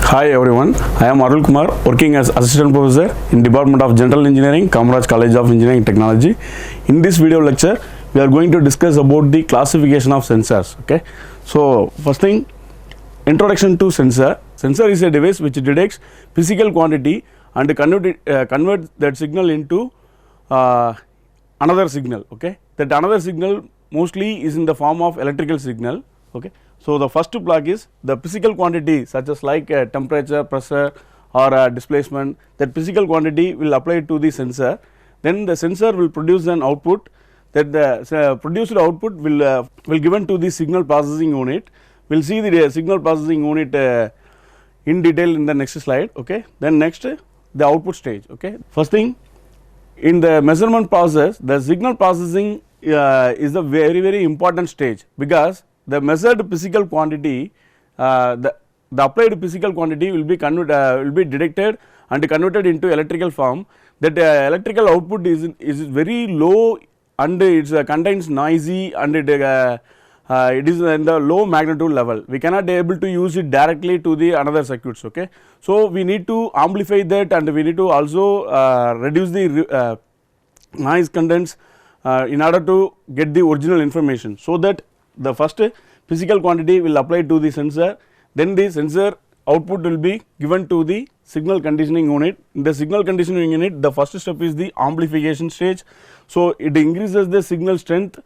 Hi everyone, I am Arul Kumar, working as Assistant Professor in Department of General Engineering, Kamaraj College of Engineering Technology. In this video lecture, we are going to discuss about the classification of sensors. Okay, so first thing, introduction to sensor. Sensor is a device which detects physical quantity and converts that signal into another signal. Okay, that another signal mostly is in the form of electrical signal. Okay. So, the first block is the physical quantity such as like temperature, pressure or displacement. That physical quantity will apply to the sensor, then the sensor will produce an output, that the produced output will given to the signal processing unit. We will see the signal processing unit in detail in the next slide. Okay. Then next the output stage. Okay. First thing, in the measurement process, the signal processing is a very important stage, because the measured physical quantity, the applied physical quantity will be detected and converted into electrical form. That electrical output is very low and it contains noisy and it is in the low magnitude level. We cannot be able to use it directly to the another circuits. Okay. So, we need to amplify that and we need to also reduce the noise contents in order to get the original information. So, that the first physical quantity will apply to the sensor, then the sensor output will be given to the signal conditioning unit. In the signal conditioning unit, the first step is the amplification stage. So, it increases the signal strength.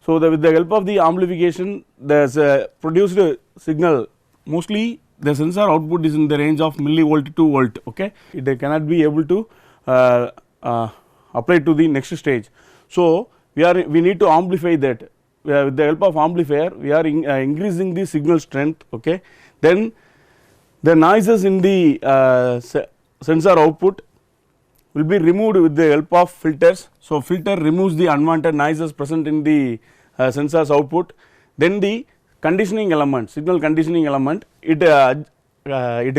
So, with the help of the amplification, the produced signal, mostly the sensor output is in the range of millivolt to volt. Okay. It cannot be able to apply to the next stage. So, we need to amplify that. With the help of amplifier, we are increasing the signal strength. Okay. Then the noises in the sensor output will be removed with the help of filters. So, filter removes the unwanted noises present in the sensor's output. Then the conditioning element, signal conditioning element, it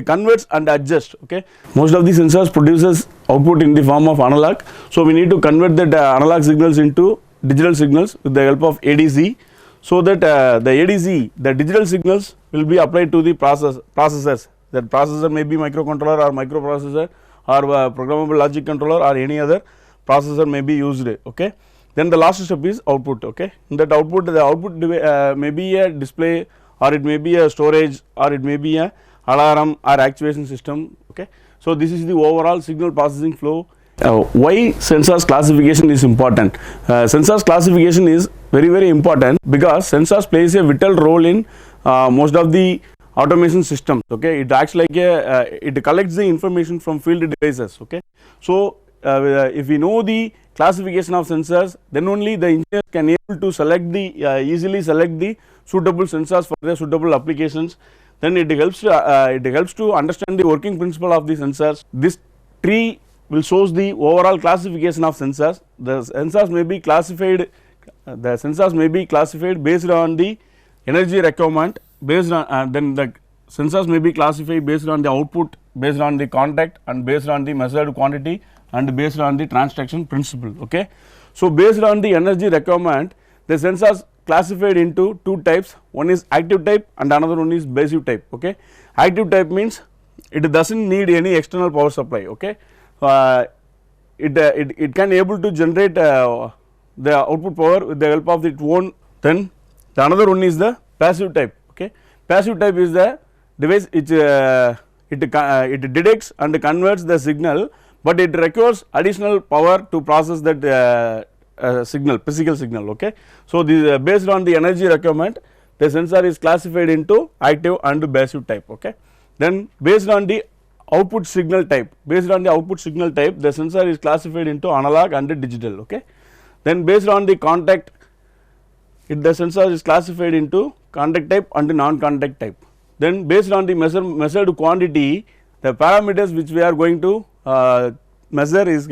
converts and adjusts. Okay. Most of the sensors produces output in the form of analog. So, we need to convert that analog signals into digital signals with the help of ADC, so that the ADC, the digital signals will be applied to the processors. That processor may be microcontroller or microprocessor or programmable logic controller or any other processor may be used. Okay. Then the last step is output. Okay. In that output, the output may be a display or it may be a storage or it may be a alarm or actuation system. Okay. So, this is the overall signal processing flow. Why sensors classification is important? Sensors classification is very important, because sensors plays a vital role in most of the automation systems. Okay. It acts like it collects the information from field devices. Okay. So, if we know the classification of sensors, then only the engineers can able to select the easily select the suitable sensors for the suitable applications. Then it helps to understand the working principle of the sensors. This tree will shows the overall classification of sensors. The sensors may be classified based on the energy requirement, based on then the sensors may be classified based on the output, based on the contact and based on the measured quantity and based on the transaction principle. Okay. So, based on the energy requirement, the sensors classified into two types, one is active type and another one is passive type. Okay. Active type means it does not need any external power supply. Okay. It can able to generate the output power with the help of its own. Then the another one is the passive type. Okay. Passive type is the device which it detects and converts the signal, but it requires additional power to process that signal, physical signal. Okay. So, this based on the energy requirement, the sensor is classified into active and passive type. Okay. Then based on the output signal type, the sensor is classified into analog and digital. Okay. Then based on the contact, the sensor is classified into contact type and non-contact type. Then based on the measured quantity, the parameters which we are going to measure is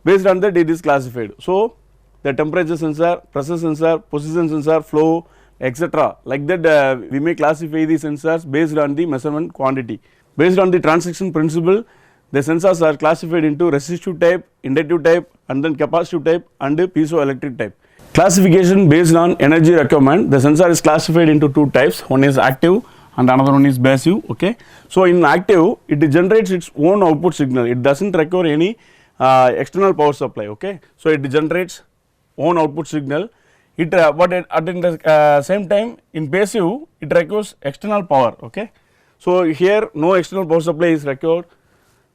based on that it is classified. So, the temperature sensor, pressure sensor, position sensor, flow, etc. like that we may classify the sensors based on the measurement quantity. Based on the transaction principle, the sensors are classified into resistive type, inductive type and then capacitive type and piezoelectric type. Classification based on energy requirement, the sensor is classified into two types, one is active and another one is passive. Okay, so in active it generates its own output signal, it doesn't require any external power supply. Okay, so it generates own output signal, it but at the same time in passive it requires external power. Okay, so here no external power supply is required.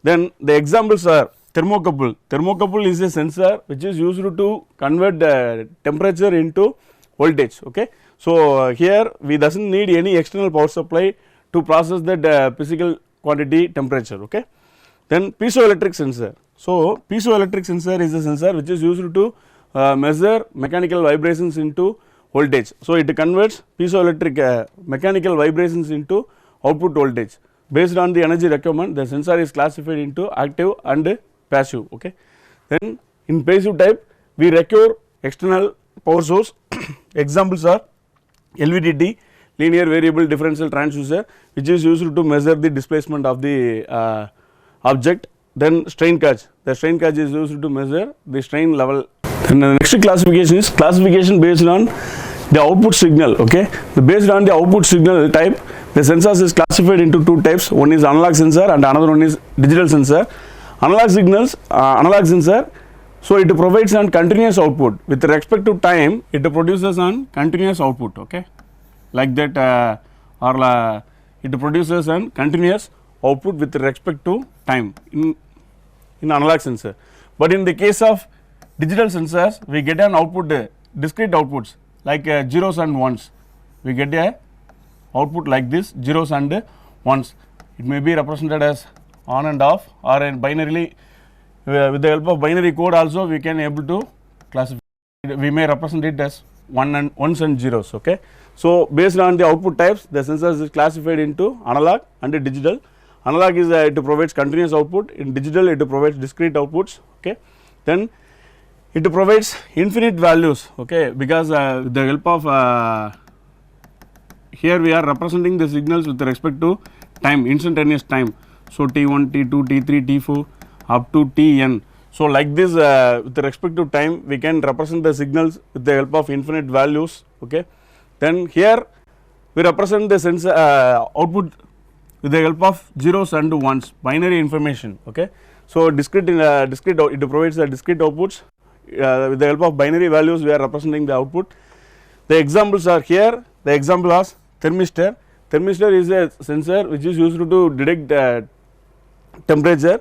Then the examples are thermocouple. Thermocouple is a sensor which is used to convert the temperature into voltage. Okay, so here we doesn't need any external power supply to process that physical quantity temperature. Okay, then piezoelectric sensor. So piezoelectric sensor is a sensor which is used to measure mechanical vibrations into voltage. So it converts piezoelectric mechanical vibrations into output voltage. Based on the energy requirement, the sensor is classified into active and passive. Okay, then in passive type we require external power source. Examples are LVDT, linear variable differential transducer, which is used to measure the displacement of the object. Then strain gauge, the strain gauge is used to measure the strain level. Then the next classification is classification based on the output signal. Okay, based on the output signal type, the sensors is classified into two types. One is analog sensor and another one is digital sensor. Analog signals, analog sensor, so it provides an continuous output with respect to time, it produces an continuous output. Okay, like that it produces an continuous output with respect to time in analog sensor. But in the case of digital sensors, we get an output, discrete outputs like zeros and ones. We get a output like this, zeros and ones. It may be represented as on and off, or in binarily with the help of binary code also we can able to classify. We may represent it as ones and zeros. Okay, so based on the output types, the sensors is classified into analog and digital. Analog is it provides continuous output, in digital it provides discrete outputs. Okay, then it provides infinite values. Okay, because with the help of here we are representing the signals with respect to time, instantaneous time. So T1, T2, T3, T4 up to Tn. So like this with respect to time we can represent the signals with the help of infinite values. Okay, then here we represent the sensor output with the help of zeros and ones, binary information. Okay, so discrete it provides the discrete outputs with the help of binary values we are representing the output. The examples are here. The example is thermistor. Thermistor is a sensor which is used to detect temperature.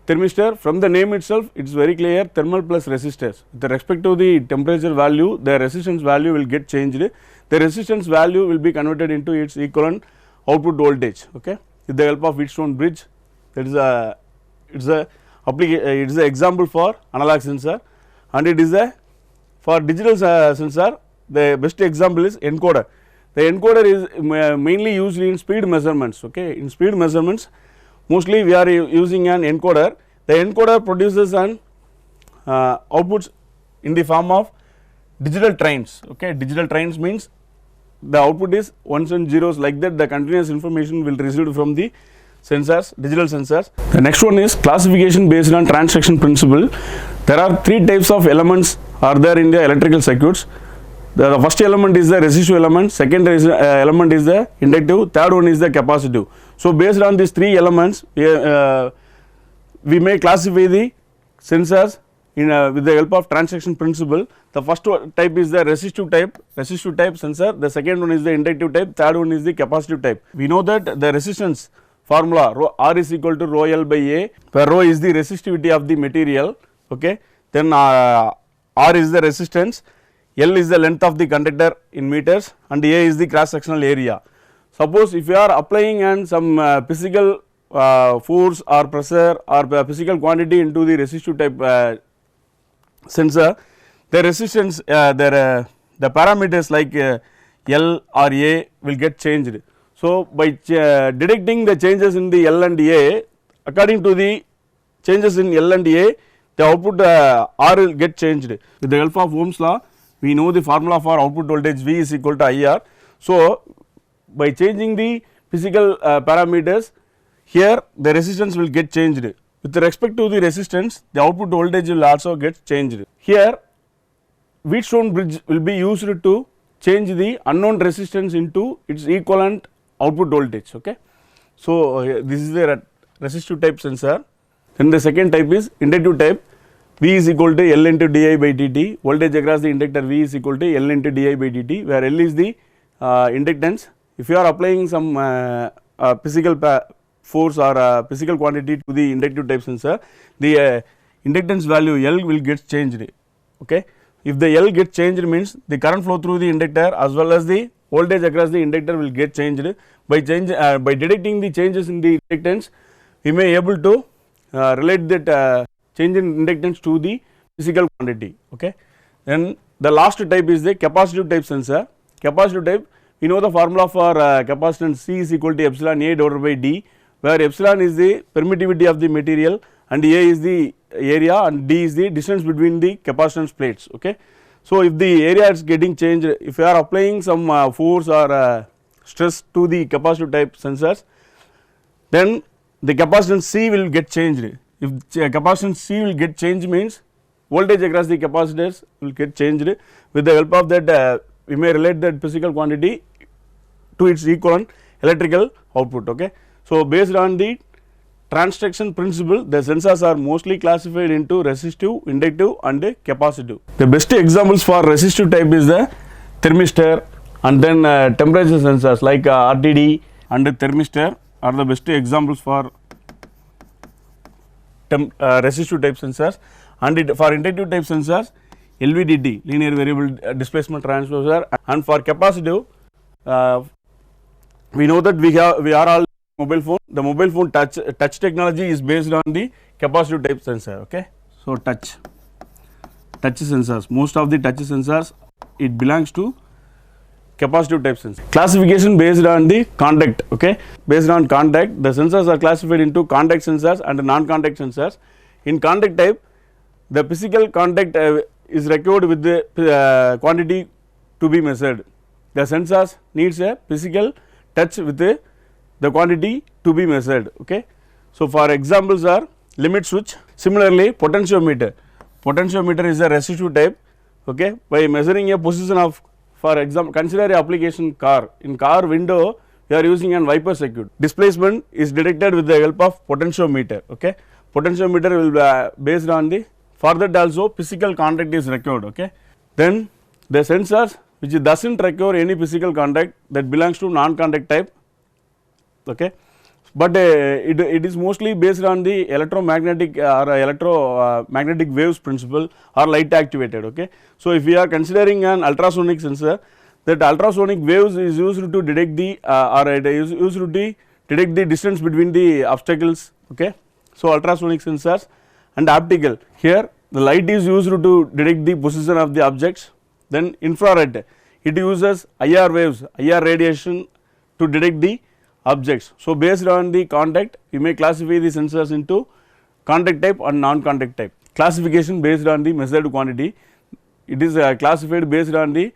Thermistor, from the name itself it is very clear, thermal plus resistors. With respect to the temperature value, the resistance value will get changed. The resistance value will be converted into its equivalent output voltage. Okay, with the help of Wheatstone bridge. That is it is a example for analog sensor, and it is a for digital sensor. The best example is encoder. The encoder is mainly used in speed measurements. Okay, in speed measurements mostly we are using an encoder. The encoder produces an outputs in the form of digital trains. Okay, digital trains means the output is ones and zeros, like that the continuous information will receive from the sensors, digital sensors. The next one is classification based on transaction principle. There are three types of elements are there in the electrical circuits. The first element is the resistive element, second element is the inductive, third one is the capacitive. So based on these three elements we may classify the sensors in with the help of transaction principle. The first type is the resistive type sensor, the second one is the inductive type, third one is the capacitive type. We know that the resistance formula R is equal to rho L by A, where rho is the resistivity of the material. Okay, then R is the resistance, L is the length of the conductor in meters, and A is the cross sectional area. Suppose if you are applying some physical force or pressure or physical quantity into the resistive type sensor, the resistance the parameters like L or A will get changed. So by detecting the changes in the L and A, according to the changes in L and A, the output R will get changed. With the help of Ohm's law, we know the formula for output voltage V is equal to IR. So by changing the physical parameters, here the resistance will get changed. With respect to the resistance, the output voltage will also get changed. Here Wheatstone bridge will be used to change the unknown resistance into its equivalent output voltage. Okay. So this is the resistive type sensor. Then the second type is inductive type. V is equal to L into di by dt. Voltage across the inductor V is equal to L into di by dt, where L is the inductance. If you are applying some physical force or physical quantity to the inductive type sensor, the inductance value L will get changed. Okay. If the L gets changed means the current flow through the inductor as well as the voltage across the inductor will get changed. By detecting the changes in the inductance, we may able to relate that change in inductance to the physical quantity. Okay. Then the last type is the capacitive type sensor. Capacitive type, we know the formula for capacitance C is equal to epsilon A divided by D, where epsilon is the permittivity of the material and A is the area and D is the distance between the capacitance plates. Okay. So if the area is getting changed, if you are applying some force or stress to the capacitive type sensors, then the capacitance C will get changed. If capacitance C will get changed means voltage across the capacitors will get changed. With the help of that we may relate that physical quantity to its equivalent electrical output. Okay. So based on the transduction principle, the sensors are mostly classified into resistive, inductive and capacitive. The best examples for resistive type is the thermistor and then temperature sensors like RTD and thermistor are the best examples for resistive type sensors. And for inductive type sensors, LVDT, linear variable displacement transducer, and for capacitive we know that we are all mobile phone. The mobile phone touch technology is based on the capacitive type sensor. Okay. So touch sensors, most of the touch sensors it belongs to capacitive type sensor. Classification based on the contact. Okay. Based on contact, the sensors are classified into contact sensors and non-contact sensors. In contact type, the physical contact is required with the quantity to be measured. The sensors needs a physical touch with the quantity to be measured. Okay. So for examples are limit switch. Similarly, potentiometer. Potentiometer is a resistive type. Okay. By measuring a position of, for example, consider a application car. In car window, we are using an wiper circuit. Displacement is detected with the help of potentiometer. Okay. Potentiometer will be based on the, for that also physical contact is required. Okay. Then the sensors which doesn't require any physical contact, that belongs to non-contact type. Okay. But it is mostly based on the electromagnetic or electromagnetic waves principle or light activated. Okay. So if we are considering an ultrasonic sensor, that ultrasonic waves is used to detect the or it is used to detect the distance between the obstacles. Okay. So ultrasonic sensors and optical, here the light is used to detect the position of the objects. Then infrared, it uses IR waves, IR radiation to detect the objects. So based on the contact, we may classify the sensors into contact type and non-contact type. Classification based on the measured quantity, it is classified based on the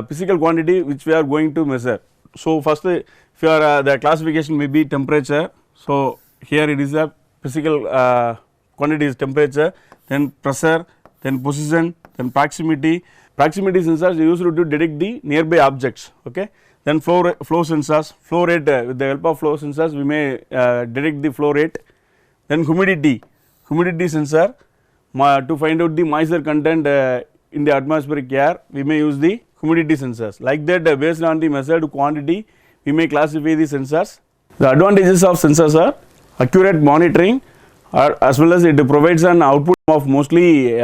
physical quantity which we are going to measure. So first, if you are the classification may be temperature. So here it is a physical quantity is temperature, then pressure, then position, then proximity. Proximity sensors are used to detect the nearby objects. Okay. Then flow sensors, flow rate, with the help of flow sensors we may detect the flow rate. Then humidity sensor, to find out the moisture content in the atmospheric air, we may use the humidity sensors. Like that, based on the measured quantity, we may classify the sensors. The advantages of sensors are accurate monitoring, as well as it provides an output of mostly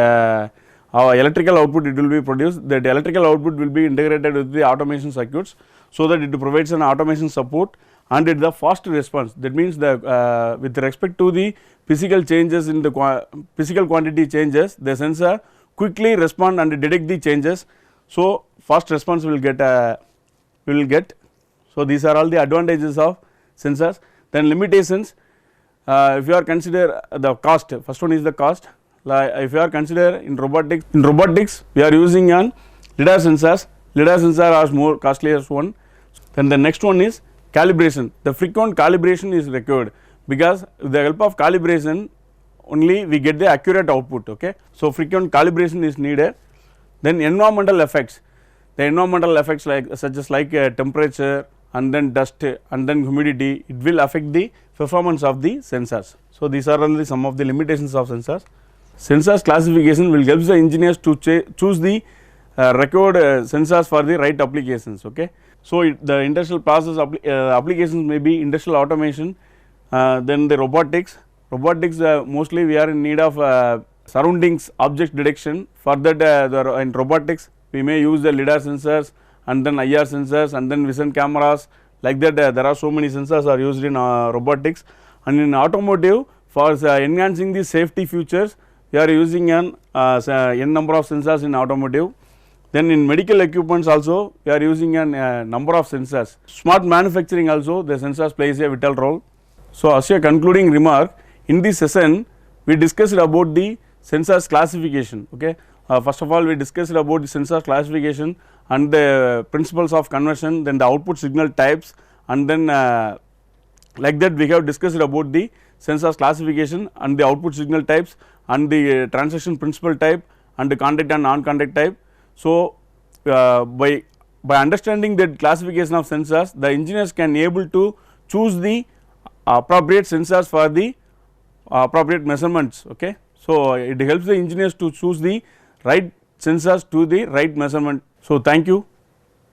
our electrical output it will be produced. That electrical output will be integrated with the automation circuits, so that it provides an automation support and it the fast response. That means that with respect to the physical changes in the physical quantity changes, the sensor quickly respond and detect the changes. So fast response will get So these are all the advantages of sensors. Then limitations, if you are consider the cost, first one is the cost. Like if you are consider in robotics we are using an lidar sensors. Lidar sensor are more costliest one. Then the next one is calibration. The frequent calibration is required, because with the help of calibration only we get the accurate output. Okay. So frequent calibration is needed. Then environmental effects, the environmental effects like such as like temperature and then dust and then humidity, it will affect the performance of the sensors. So, these are only some of the limitations of sensors. Sensors classification will help the engineers to choose the required sensors for the right applications. Okay. So, the industrial process applications may be industrial automation, then the robotics. Robotics mostly we are in need of surroundings object detection. For that in robotics we may use the LiDAR sensors and then IR sensors and then vision cameras, like that there are so many sensors are used in robotics. And in automotive, for enhancing the safety features, we are using n number of sensors in automotive. Then in medical equipments also we are using a number of sensors. Smart manufacturing also the sensors plays a vital role. So, as a concluding remark, in this session we discussed about the sensors classification. Okay. First of all, we discussed about the sensor classification and the principles of conversion, then the output signal types, and then like that we have discussed about the sensors classification and the output signal types and the transaction principle type and the contact and non-contact type. So, by understanding the classification of sensors, the engineers can able to choose the appropriate sensors for the appropriate measurements. Okay. So, it helps the engineers to choose the right sensors to the right measurement. So, thank you.